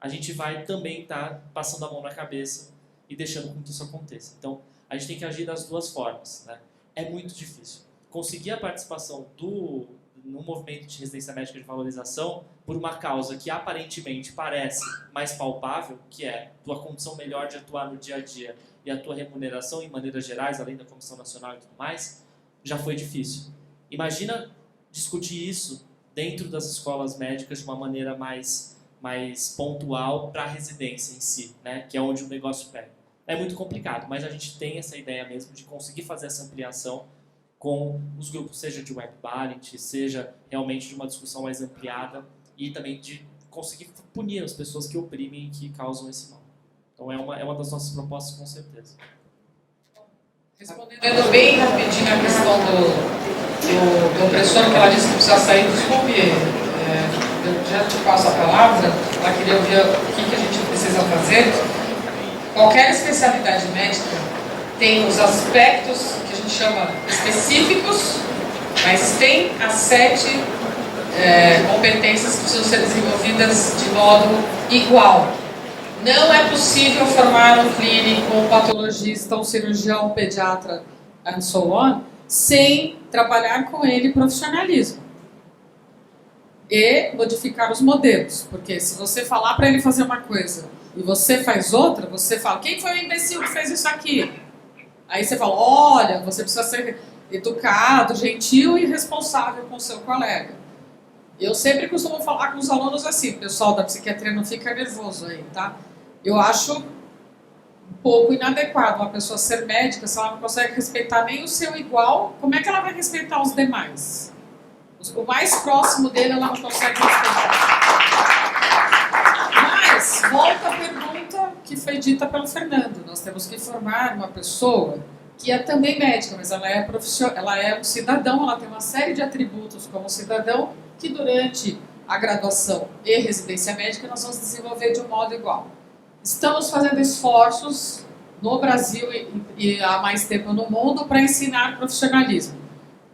a gente vai também estar passando a mão na cabeça e deixando com que isso aconteça. Então, a gente tem que agir das duas formas, né? É muito difícil. Conseguir a participação no movimento de residência médica de valorização por uma causa que aparentemente parece mais palpável, que é tua condição melhor de atuar no dia a dia e a tua remuneração em maneiras gerais, além da Comissão Nacional e tudo mais, já foi difícil. Imagina discutir isso dentro das escolas médicas de uma maneira mais pontual para a residência em si, né? Que é onde o negócio pega. É muito complicado, mas a gente tem essa ideia mesmo de conseguir fazer essa ampliação com os grupos, seja de web balance, seja realmente de uma discussão mais ampliada e também de conseguir punir as pessoas que oprimem e que causam esse mal. Então é uma das nossas propostas, com certeza. Respondendo bem rapidinho a questão do opressor, que ela disse que precisa sair, desculpe, eu já te passo a palavra, ela queria ouvir o que a gente precisa fazer. Qualquer especialidade médica tem os aspectos que a gente chama específicos, mas tem as 7 competências que precisam ser desenvolvidas de modo igual. Não é possível formar um clínico, um patologista, um cirurgião, um pediatra, and so on, sem trabalhar com ele profissionalismo. E modificar os modelos. Porque se você falar para ele fazer uma coisa e você faz outra, você fala, quem foi o imbecil que fez isso aqui? Aí você fala, olha, você precisa ser educado, gentil e responsável com o seu colega. Eu sempre costumo falar com os alunos assim, o pessoal da psiquiatria não fica nervoso aí, tá? Eu acho um pouco inadequado uma pessoa ser médica se ela não consegue respeitar nem o seu igual, como é que ela vai respeitar os demais? O mais próximo dele ela não consegue respeitar. Mas, volta a pergunta que foi dita pelo Fernando. Nós temos que formar uma pessoa que é também médica, mas ela é um cidadão, ela tem uma série de atributos como cidadão que durante a graduação e residência médica nós vamos desenvolver de um modo igual. Estamos fazendo esforços no Brasil e há mais tempo no mundo para ensinar profissionalismo.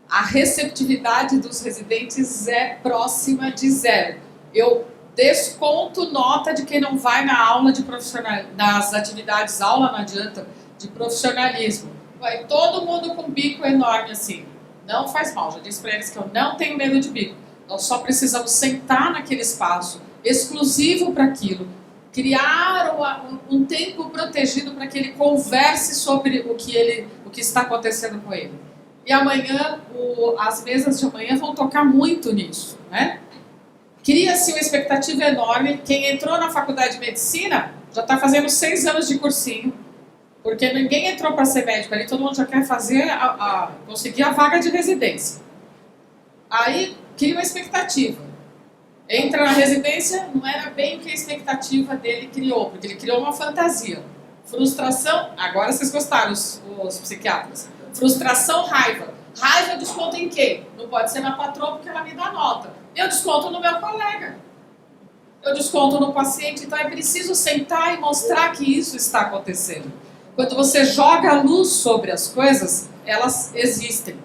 A receptividade dos residentes é próxima de 0. Eu desconto nota de quem não vai na aula de nas atividades, aula não adianta, de profissionalismo. Vai todo mundo com bico enorme assim. Não faz mal, já disse para eles que eu não tenho medo de bico. Nós só precisamos sentar naquele espaço exclusivo para aquilo, criar um tempo protegido para que ele converse sobre o que está acontecendo com ele. E amanhã, as mesas de amanhã vão tocar muito nisso, né? Cria-se uma expectativa enorme. Quem entrou na faculdade de medicina já está fazendo 6 anos de cursinho, porque ninguém entrou para ser médico ali, todo mundo já quer fazer conseguir a vaga de residência. Aí cria uma expectativa. Entra na residência, não era bem o que a expectativa dele criou, porque ele criou uma fantasia. Frustração, agora vocês gostaram, os psiquiatras. Frustração, raiva. Raiva eu desconto em quem? Não pode ser na patroa porque ela me dá nota. Eu desconto no meu colega. Eu desconto no paciente. Então é preciso sentar e mostrar que isso está acontecendo. Quando você joga a luz sobre as coisas, elas existem.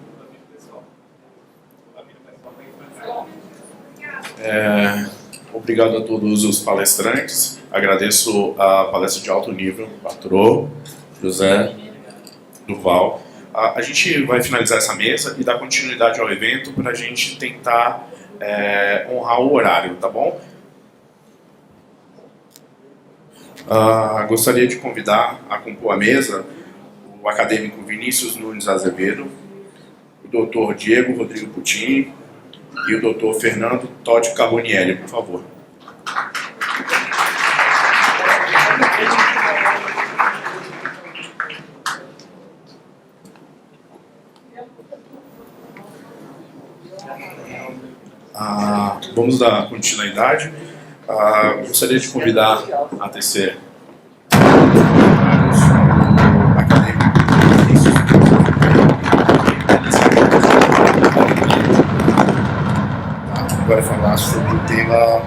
Obrigado a todos os palestrantes. Agradeço a palestra de alto nível, patrão, José, Duval. A gente vai finalizar essa mesa e dar continuidade ao evento para a gente tentar honrar o horário, tá bom? Gostaria de convidar a compor a mesa o acadêmico Vinícius Nunes Azevedo, o doutor Diego Rodrigo Putin e o doutor Fernando Totti Carbonieri, por favor. Vamos dar continuidade. Gostaria de convidar a tecer vai falar sobre o tema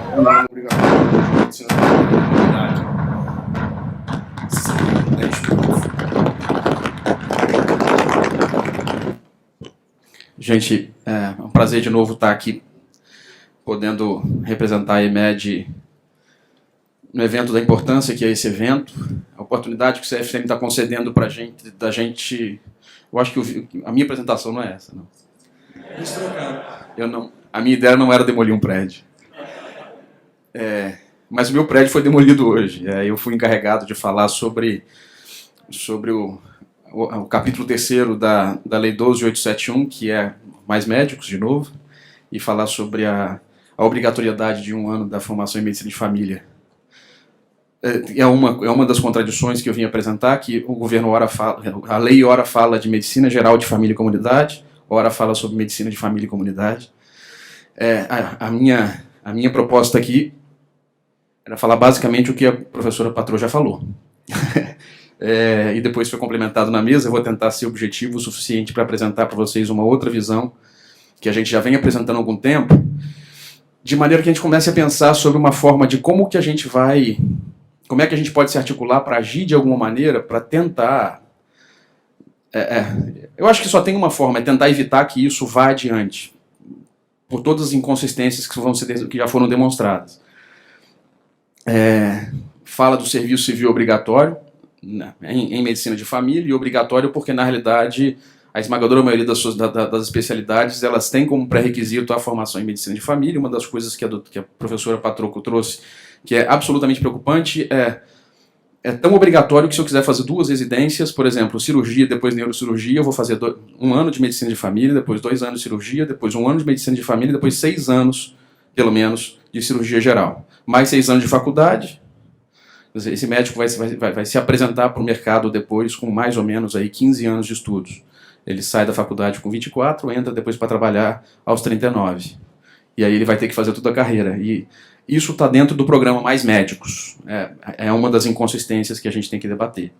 obrigatório de medicina da comunidade. Gente, é um prazer de novo estar aqui, podendo representar a EMED no evento da importância que é esse evento, a oportunidade que o CFCM está concedendo para a gente. Eu acho que a minha apresentação não é essa, não. A minha ideia não era demolir um prédio. Mas o meu prédio foi demolido hoje. Eu fui encarregado de falar sobre o capítulo 3º da Lei 12.871, que é mais médicos, de novo, e falar sobre a obrigatoriedade de 1 ano da formação em medicina de família. É uma das contradições que eu vim apresentar, que o governo a lei ora fala de medicina geral de família e comunidade, ora fala sobre medicina de família e comunidade. A minha proposta aqui era falar basicamente o que a professora Patroa já falou. E depois foi complementado na mesa. Eu vou tentar ser objetivo o suficiente para apresentar para vocês uma outra visão que a gente já vem apresentando há algum tempo, de maneira que a gente comece a pensar sobre uma forma de como é que a gente pode se articular para agir de alguma maneira, para tentar... eu acho que só tem uma forma, é tentar evitar que isso vá adiante, por todas as inconsistências que já foram demonstradas. Fala do serviço civil obrigatório, em medicina de família, e obrigatório porque, na realidade, a esmagadora maioria das especialidades, elas têm como pré-requisito a formação em medicina de família. Uma das coisas que a professora Patroco trouxe, que é absolutamente preocupante, é tão obrigatório que, se eu quiser fazer 2 residências, por exemplo, cirurgia, depois neurocirurgia, eu vou fazer 1 ano de medicina de família, depois 2 anos de cirurgia, depois 1 ano de medicina de família, depois 6 anos, pelo menos, de cirurgia geral. Mais 6 anos de faculdade. Esse médico vai se apresentar para o mercado depois com mais ou menos aí 15 anos de estudos. Ele sai da faculdade com 24, entra depois para trabalhar aos 39. E aí ele vai ter que fazer toda a carreira. E isso está dentro do programa Mais Médicos. É uma das inconsistências que a gente tem que debater.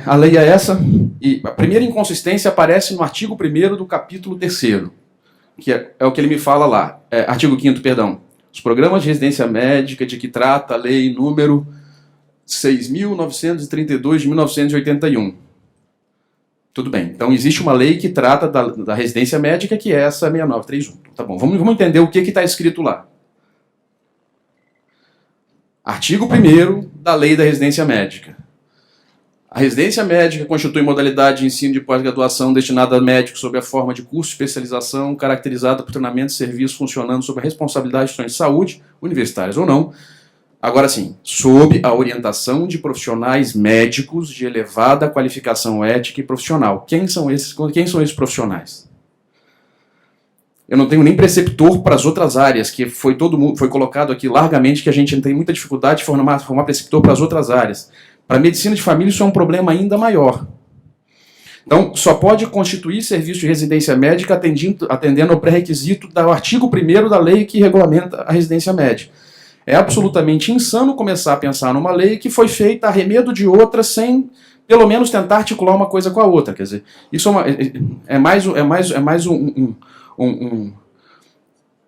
A lei é essa, e a primeira inconsistência aparece no artigo 1º do capítulo 3º, que é o que ele me fala lá. Artigo 5º, perdão. Os programas de residência médica de que trata a lei número 6.932 de 1981. Tudo bem. Então existe uma lei que trata da residência médica, que é essa 6931. Tá bom, vamos entender o que está escrito lá. Artigo 1º da Lei da Residência Médica. A residência médica constitui modalidade de ensino de pós-graduação destinada a médicos sob a forma de curso de especialização, caracterizada por treinamento e serviço funcionando sob a responsabilidade de instituições de saúde, universitárias ou não, agora sim, sob a orientação de profissionais médicos de elevada qualificação ética e profissional. Quem são esses profissionais? Eu não tenho nem preceptor para as outras áreas, que foi colocado aqui largamente que a gente tem muita dificuldade de formar preceptor para as outras áreas. Para a medicina de família isso é um problema ainda maior. Então, só pode constituir serviço de residência médica atendendo ao pré-requisito do artigo 1º da lei que regulamenta a residência médica. É absolutamente insano começar a pensar numa lei que foi feita a remedo de outra sem, pelo menos, tentar articular uma coisa com a outra. Quer dizer, isso é mais um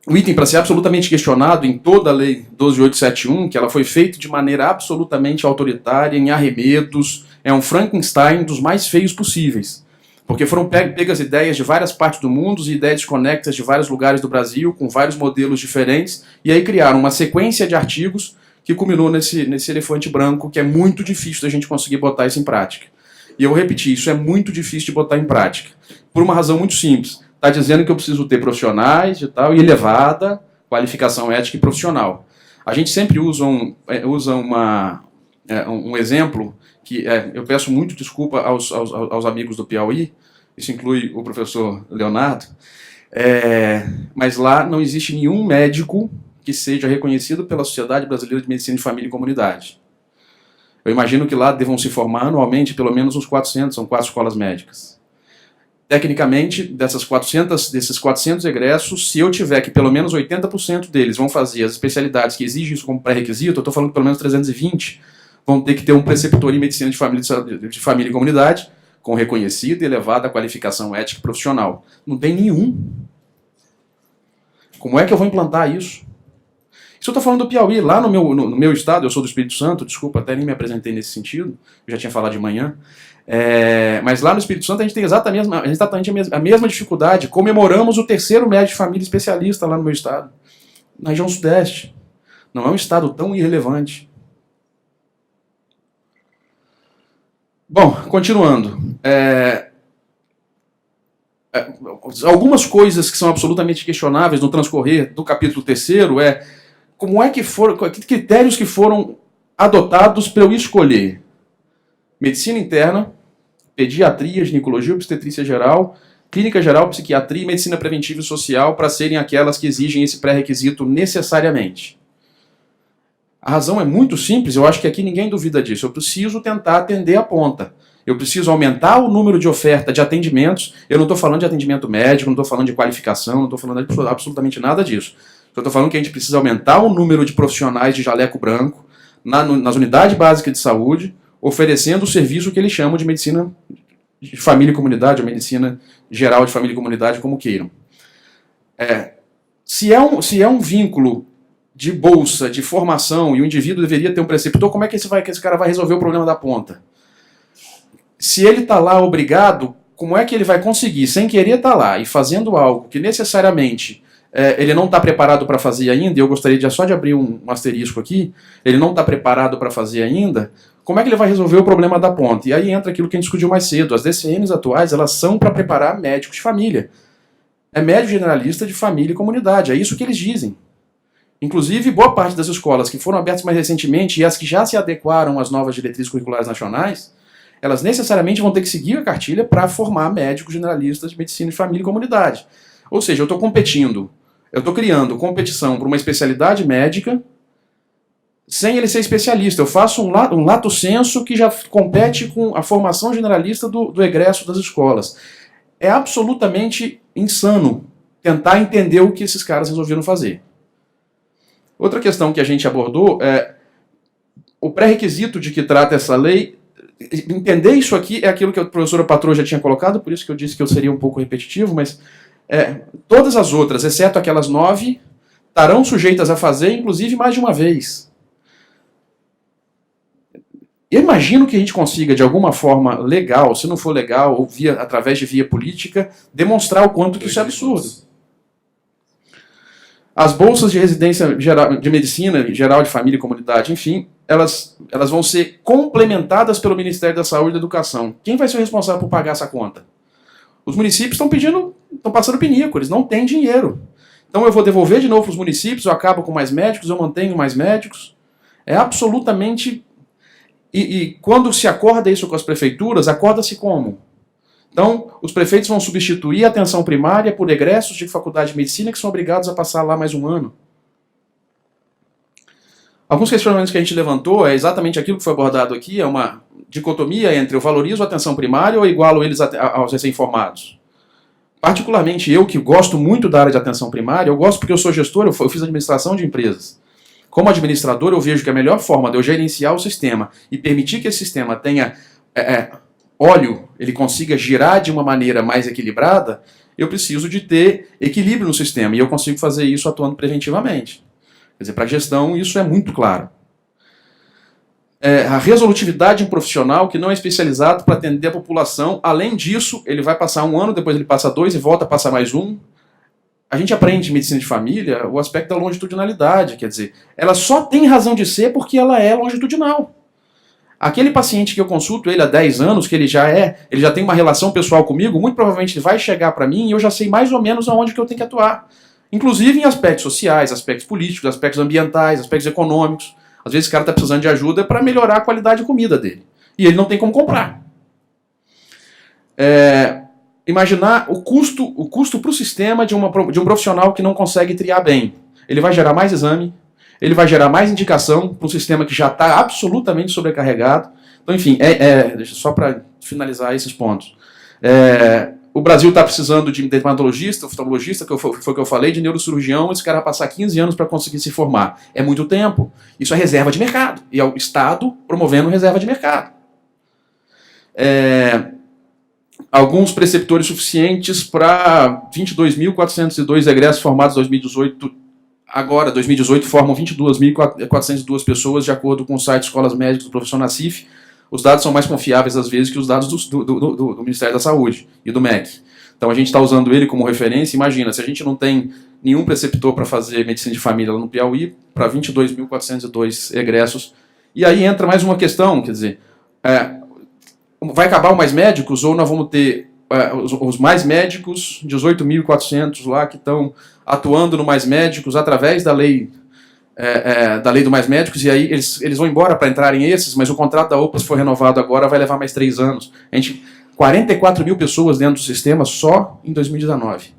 item para ser absolutamente questionado em toda a Lei 12.871, que ela foi feita de maneira absolutamente autoritária, em arremedos, é um Frankenstein dos mais feios possíveis. Porque foram pegas ideias de várias partes do mundo e ideias desconectas de vários lugares do Brasil, com vários modelos diferentes, e aí criaram uma sequência de artigos que culminou nesse elefante branco, que é muito difícil da gente conseguir botar isso em prática. E eu vou repetir, isso é muito difícil de botar em prática, por uma razão muito simples. Está dizendo que eu preciso ter profissionais e tal, e elevada qualificação ética e profissional. A gente sempre usa um exemplo que eu peço muito desculpa aos amigos do Piauí, isso inclui o professor Leonardo, mas lá não existe nenhum médico que seja reconhecido pela Sociedade Brasileira de Medicina de Família e Comunidade. Eu imagino que lá devam se formar anualmente pelo menos uns 400, são 4 escolas médicas. Tecnicamente, desses 400 egressos, se eu tiver que pelo menos 80% deles vão fazer as especialidades que exigem isso como pré-requisito, eu estou falando que pelo menos 320 vão ter que ter um preceptor em medicina de família e comunidade, com reconhecida e elevada qualificação ética e profissional. Não tem nenhum. Como é que eu vou implantar isso? Isso eu estou falando do Piauí. Lá no meu estado, eu sou do Espírito Santo, desculpa, até nem me apresentei nesse sentido, eu já tinha falado de manhã, mas lá no Espírito Santo a gente tem exatamente a mesma dificuldade. Comemoramos o 3º médico de família especialista lá no meu estado, na região sudeste. Não é um estado tão irrelevante. Bom, continuando. Algumas coisas que são absolutamente questionáveis no transcorrer do capítulo 3º como é que foram, que critérios que foram adotados para eu escolher medicina interna, pediatria, ginecologia, obstetrícia geral, clínica geral, psiquiatria e medicina preventiva e social para serem aquelas que exigem esse pré-requisito necessariamente. A razão é muito simples, eu acho que aqui ninguém duvida disso. Eu preciso tentar atender a ponta. Eu preciso aumentar o número de oferta de atendimentos. Eu não estou falando de atendimento médico, não estou falando de qualificação, não estou falando de absolutamente nada disso. Eu estou falando que a gente precisa aumentar o número de profissionais de jaleco branco nas unidades básicas de saúde, oferecendo o serviço que eles chamam de medicina de família e comunidade, ou medicina geral de família e comunidade, como queiram. Se é um vínculo de bolsa, de formação, e o indivíduo deveria ter um preceptor, como é que esse cara vai resolver o problema da ponta? Se ele está lá obrigado, como é que ele vai conseguir, sem querer estar lá, e fazendo algo que necessariamente ele não está preparado para fazer ainda, e eu gostaria só de abrir um asterisco aqui, ele não está preparado para fazer ainda, como é que ele vai resolver o problema da ponta? E aí entra aquilo que a gente discutiu mais cedo, as DCMs atuais, elas são para preparar médicos de família. É médico generalista de família e comunidade, é isso que eles dizem. Inclusive, boa parte das escolas que foram abertas mais recentemente e as que já se adequaram às novas diretrizes curriculares nacionais, elas necessariamente vão ter que seguir a cartilha para formar médicos generalistas de medicina de família e comunidade. Ou seja, eu estou criando competição para uma especialidade médica sem ele ser especialista. Eu faço um lato sensu que já compete com a formação generalista do egresso das escolas. É absolutamente insano tentar entender o que esses caras resolveram fazer. Outra questão que a gente abordou é o pré-requisito de que trata essa lei. Entender isso aqui é aquilo que a professora Patroa já tinha colocado, por isso que eu disse que eu seria um pouco repetitivo, mas todas as outras, exceto aquelas 9, estarão sujeitas a fazer, inclusive mais de uma vez. Eu imagino que a gente consiga, de alguma forma legal, se não for legal, ou através de via política, demonstrar o quanto que isso é absurdo. As bolsas de residência geral, de medicina geral de família e comunidade, enfim, elas vão ser complementadas pelo Ministério da Saúde e da Educação. Quem vai ser o responsável por pagar essa conta? Os municípios estão passando pinico, eles não têm dinheiro. Então eu vou devolver de novo para os municípios, eu acabo com mais médicos, eu mantenho mais médicos. É absolutamente... E quando se acorda isso com as prefeituras, acorda-se como? Então, os prefeitos vão substituir a atenção primária por egressos de faculdade de medicina que são obrigados a passar lá mais um ano. Alguns questionamentos que a gente levantou é exatamente aquilo que foi abordado aqui, é uma dicotomia entre eu valorizo a atenção primária ou igualo eles aos recém-formados. Particularmente eu, que gosto muito da área de atenção primária, eu gosto porque eu sou gestor, eu fiz administração de empresas. Como administrador, eu vejo que a melhor forma de eu gerenciar o sistema e permitir que esse sistema tenha óleo, ele consiga girar de uma maneira mais equilibrada, eu preciso de ter equilíbrio no sistema, e eu consigo fazer isso atuando preventivamente. Quer dizer, para a gestão isso é muito claro. A resolutividade de um profissional que não é especializado para atender a população, além disso, ele vai passar 1 ano, depois ele passa 2 e volta a passar mais 1. A gente aprende em medicina de família o aspecto da longitudinalidade, quer dizer, ela só tem razão de ser porque ela é longitudinal. Aquele paciente que eu consulto ele há 10 anos, que ele já tem uma relação pessoal comigo, muito provavelmente ele vai chegar para mim e eu já sei mais ou menos aonde que eu tenho que atuar. Inclusive em aspectos sociais, aspectos políticos, aspectos ambientais, aspectos econômicos. Às vezes esse cara está precisando de ajuda para melhorar a qualidade de comida dele. E ele não tem como comprar. Imaginar o custo para o sistema de um profissional que não consegue triar bem. Ele vai gerar mais exame, ele vai gerar mais indicação para um sistema que já está absolutamente sobrecarregado. Então, enfim, só para finalizar esses pontos. o Brasil está precisando de dermatologista, oftalmologista, que foi o que eu falei, de neurocirurgião, esse cara vai passar 15 anos para conseguir se formar. É muito tempo. Isso é reserva de mercado. E é o Estado promovendo reserva de mercado. Alguns preceptores suficientes para 22.402 egressos formados em 2018. Agora, 2018, formam 22.402 pessoas, de acordo com o site Escolas Médicas do professor Nassif. Os dados são mais confiáveis, às vezes, que os dados do Ministério da Saúde e do MEC. Então, a gente está usando ele como referência. Imagina, se a gente não tem nenhum preceptor para fazer medicina de família lá no Piauí, para 22.402 egressos. E aí entra mais uma questão, quer dizer, vai acabar o Mais Médicos ou nós vamos ter os Mais Médicos, 18.400 lá que estão atuando no Mais Médicos através da lei do Mais Médicos, e aí eles vão embora para entrarem esses, mas o contrato da OPA, se for renovado agora, vai levar mais 3 anos. 44 mil pessoas dentro do sistema só em 2019.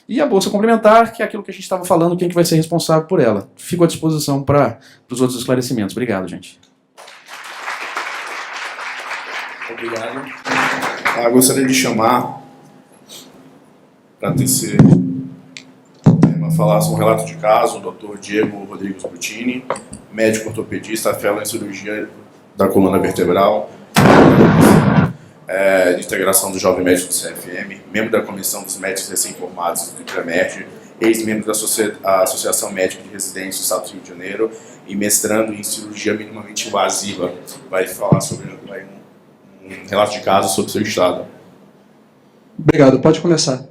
E a Bolsa Complementar, que é aquilo que a gente estava falando, quem que vai ser responsável por ela. Fico à disposição para os outros esclarecimentos. Obrigado, gente. Obrigado. Gostaria de chamar para tecer falar sobre um relato de caso, o Dr. Diego Rodrigues Brutini, médico ortopedista, fellow em cirurgia da coluna vertebral, de integração do Jovem Médico do CFM, membro da Comissão dos Médicos Recém-Formados do IPREMED, ex-membro da Associação Médica de Residentes do Estado do Rio de Janeiro e mestrando em cirurgia minimamente invasiva. Vai falar sobre um relato de caso sobre o seu estado. Obrigado, pode começar.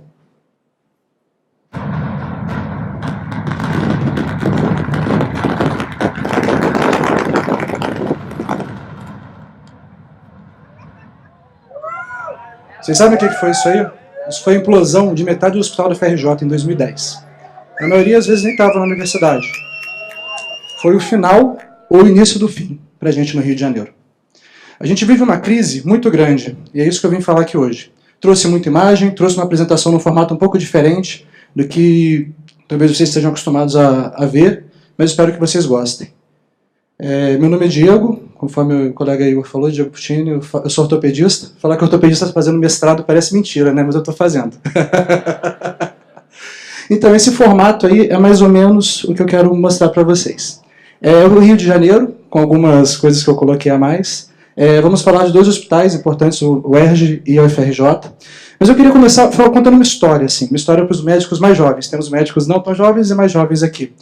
Vocês sabem o que foi isso aí? Isso foi a implosão de metade do hospital da FRJ em 2010. A maioria às vezes nem estava na universidade. Foi o final ou o início do fim para a gente no Rio de Janeiro. A gente vive uma crise muito grande, e é isso que eu vim falar aqui hoje. Trouxe muita imagem, trouxe uma apresentação num formato um pouco diferente do que talvez vocês estejam acostumados a ver, mas espero que vocês gostem. Meu nome é Diego, conforme o colega Igor falou, Diego Brutini, eu sou ortopedista. Falar que ortopedista está fazendo mestrado parece mentira, né? Mas eu estou fazendo. Então, esse formato aí é mais ou menos o que eu quero mostrar para vocês. O Rio de Janeiro, com algumas coisas que eu coloquei a mais. Vamos falar de 2 hospitais importantes, o ERJ e a UFRJ. Mas eu queria começar contando uma história, assim, uma história para os médicos mais jovens. Temos médicos não tão jovens e mais jovens aqui.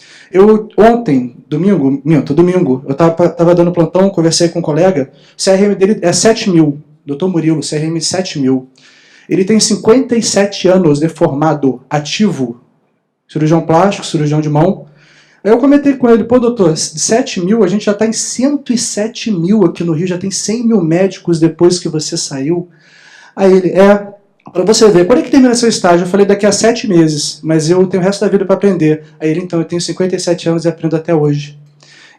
Domingo, eu estava dando plantão, conversei com um colega, o CRM dele é 7.000, Dr. Murilo, CRM 7.000. Ele tem 57 anos de formado, ativo, cirurgião plástico, cirurgião de mão. Aí eu comentei com ele, pô doutor, de 7.000 a gente já está em 107.000 aqui no Rio, já tem 100 mil médicos depois que você saiu. Aí ele, para você ver, quando é que termina seu estágio? Eu falei, daqui a 7 meses, mas eu tenho o resto da vida para aprender. Aí ele, então, eu tenho 57 anos e aprendo até hoje.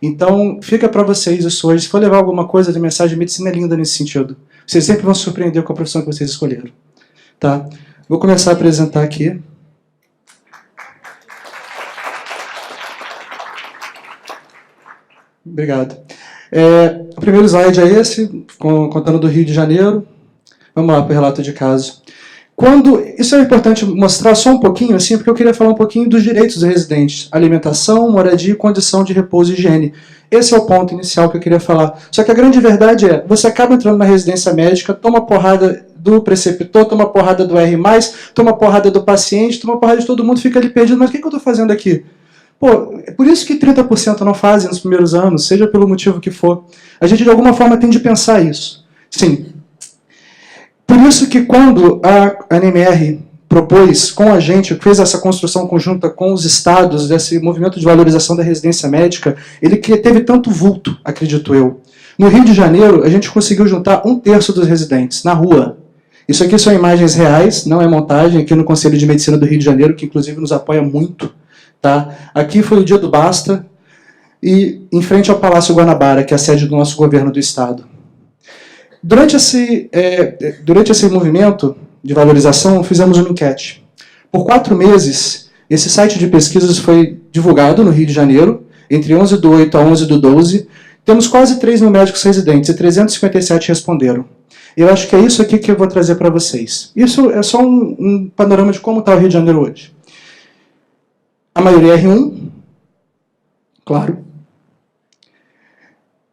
Então, fica para vocês isso hoje. Se for levar alguma coisa de mensagem, a medicina é linda nesse sentido. Vocês sempre vão se surpreender com a profissão que vocês escolheram. Tá? Vou começar a apresentar aqui. Obrigado. O primeiro slide é esse, contando do Rio de Janeiro. Vamos lá para o relato de caso. Isso é importante mostrar só um pouquinho, assim, porque eu queria falar um pouquinho dos direitos dos residentes. Alimentação, moradia e condição de repouso e higiene. Esse é o ponto inicial que eu queria falar. Só que a grande verdade você acaba entrando na residência médica, toma porrada do preceptor, toma porrada do R+, toma porrada do paciente, toma porrada de todo mundo, fica ali perdido. Mas o que eu estou fazendo aqui? Pô, é por isso que 30% não fazem nos primeiros anos, seja pelo motivo que for. A gente, de alguma forma, tem de pensar isso. Sim. Por isso que quando a ANMR propôs com a gente, fez essa construção conjunta com os estados, desse movimento de valorização da residência médica, ele teve tanto vulto, acredito eu. No Rio de Janeiro, a gente conseguiu juntar 1/3 dos residentes, na rua. Isso aqui são imagens reais, não é montagem, aqui no Conselho de Medicina do Rio de Janeiro, que inclusive nos apoia muito. Tá? Aqui foi o dia do Basta, e em frente ao Palácio Guanabara, que é a sede do nosso governo do estado. Durante esse movimento de valorização, fizemos uma enquete. Por 4 meses, esse site de pesquisas foi divulgado no Rio de Janeiro, entre 11/8 a 11/12. Temos quase 3 mil médicos residentes e 357 responderam. Eu acho que é isso aqui que eu vou trazer para vocês. Isso é só um panorama de como está o Rio de Janeiro hoje. A maioria é R1, claro.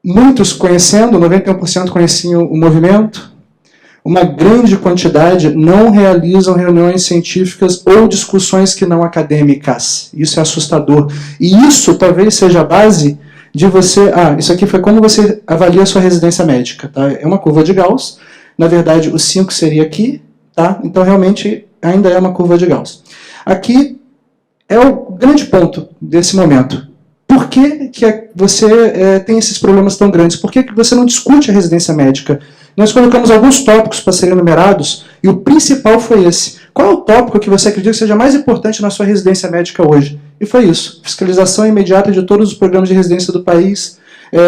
Muitos conhecendo, 91% conheciam o movimento. Uma grande quantidade não realizam reuniões científicas ou discussões que não acadêmicas. Isso é assustador. E isso talvez seja a base de você... isso aqui foi como você avalia a sua residência médica. Tá? É uma curva de Gauss. Na verdade, o 5 seria aqui. Tá? Então, realmente, ainda é uma curva de Gauss. Aqui é o grande ponto desse momento. Por que você tem esses problemas tão grandes? Por que você não discute a residência médica? Nós colocamos alguns tópicos para serem enumerados, e o principal foi esse. Qual é o tópico que você acredita que seja mais importante na sua residência médica hoje? E foi isso. Fiscalização imediata de todos os programas de residência do país,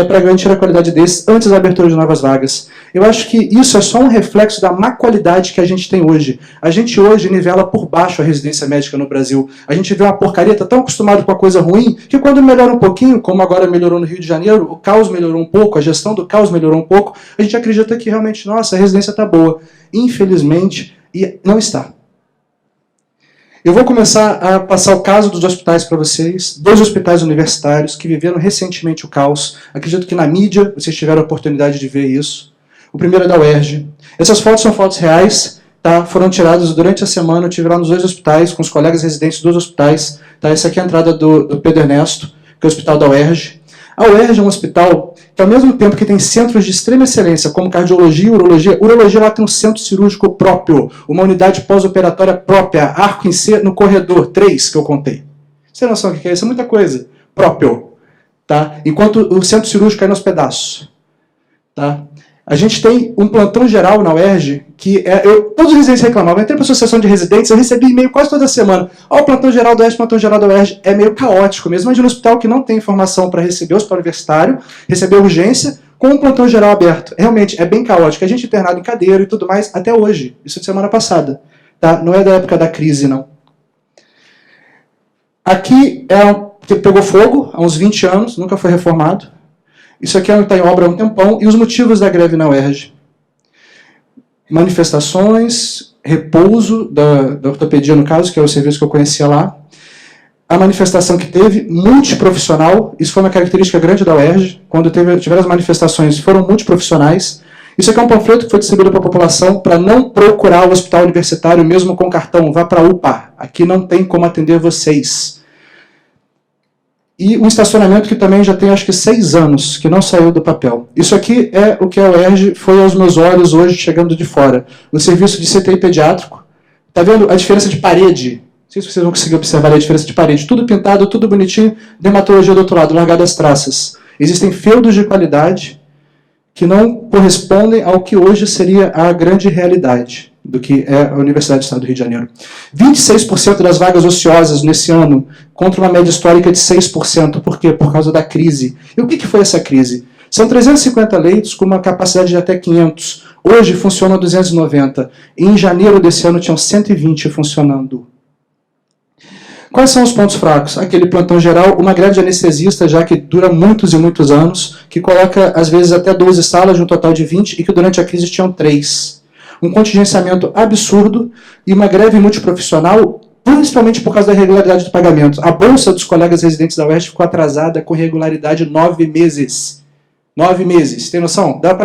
para garantir a qualidade desses antes da abertura de novas vagas. Eu acho que isso é só um reflexo da má qualidade que a gente tem hoje. A gente hoje nivela por baixo a residência médica no Brasil. A gente vê uma porcaria, está tão acostumado com a coisa ruim, que quando melhora um pouquinho, como agora melhorou no Rio de Janeiro, o caos melhorou um pouco, a gestão do caos melhorou um pouco, a gente acredita que realmente, nossa, a residência está boa. Infelizmente, não está. Eu vou começar a passar o caso dos hospitais para vocês, 2 hospitais universitários que viveram recentemente o caos. Acredito que na mídia vocês tiveram a oportunidade de ver isso. O primeiro é da UERJ. Essas fotos são fotos reais, tá? Foram tiradas durante a semana, eu estive lá nos 2 hospitais, com os colegas residentes dos hospitais. Tá? Essa aqui é a entrada do Pedro Ernesto, que é o hospital da UERJ. A UERJ é um hospital que, ao mesmo tempo que tem centros de extrema excelência, como cardiologia e urologia lá tem um centro cirúrgico próprio, uma unidade pós-operatória própria, arco em C no corredor 3, que eu contei. Você tem noção do que é isso? É muita coisa. Próprio. Tá? Enquanto o centro cirúrgico cai nos pedaços. Tá? A gente tem um plantão geral na UERJ, que todos os residentes reclamavam. Eu entrei para a associação de residentes, eu recebi e-mail quase toda semana. O plantão geral da UERJ, o plantão geral da UERJ é meio caótico mesmo. Imagina um hospital que não tem informação para receber o hospital universitário, receber urgência, com um plantão geral aberto. Realmente, é bem caótico. A gente internado em cadeira e tudo mais, até hoje. Isso de semana passada. Tá? Não é da época da crise, não. Aqui que pegou fogo há uns 20 anos, nunca foi reformado. Isso aqui está em obra há um tempão. E os motivos da greve na UERJ? Manifestações, repouso da ortopedia, no caso, que é o serviço que eu conhecia lá. A manifestação que teve, multiprofissional. Isso foi uma característica grande da UERJ. Quando tiveram as manifestações, foram multiprofissionais. Isso aqui é um panfleto que foi distribuído para a população para não procurar o hospital universitário, mesmo com cartão. Vá para a UPA. Aqui não tem como atender vocês. E um estacionamento que também já tem, acho que 6 anos, que não saiu do papel. Isso aqui é o que a UERJ foi aos meus olhos hoje, chegando de fora. O serviço de CTI pediátrico. Está vendo a diferença de parede? Não sei se vocês vão conseguir observar a diferença de parede. Tudo pintado, tudo bonitinho. Dermatologia do outro lado, largada as traças. Existem feudos de qualidade que não correspondem ao que hoje seria a grande realidade do que é a Universidade do Estado do Rio de Janeiro. 26% das vagas ociosas nesse ano, contra uma média histórica de 6%. Por quê? Por causa da crise. E o que foi essa crise? São 350 leitos com uma capacidade de até 500. Hoje funcionam 290. Em janeiro desse ano tinham 120 funcionando. Quais são os pontos fracos? Aquele plantão geral, uma greve de anestesista, já que dura muitos e muitos anos, que coloca, às vezes, até 12 salas de um total de 20, e que durante a crise tinham 3. Um contingenciamento absurdo e uma greve multiprofissional, principalmente por causa da irregularidade do pagamento. A bolsa dos colegas residentes da UERJ ficou atrasada com regularidade 9 meses. 9 meses. Tem noção? Dá para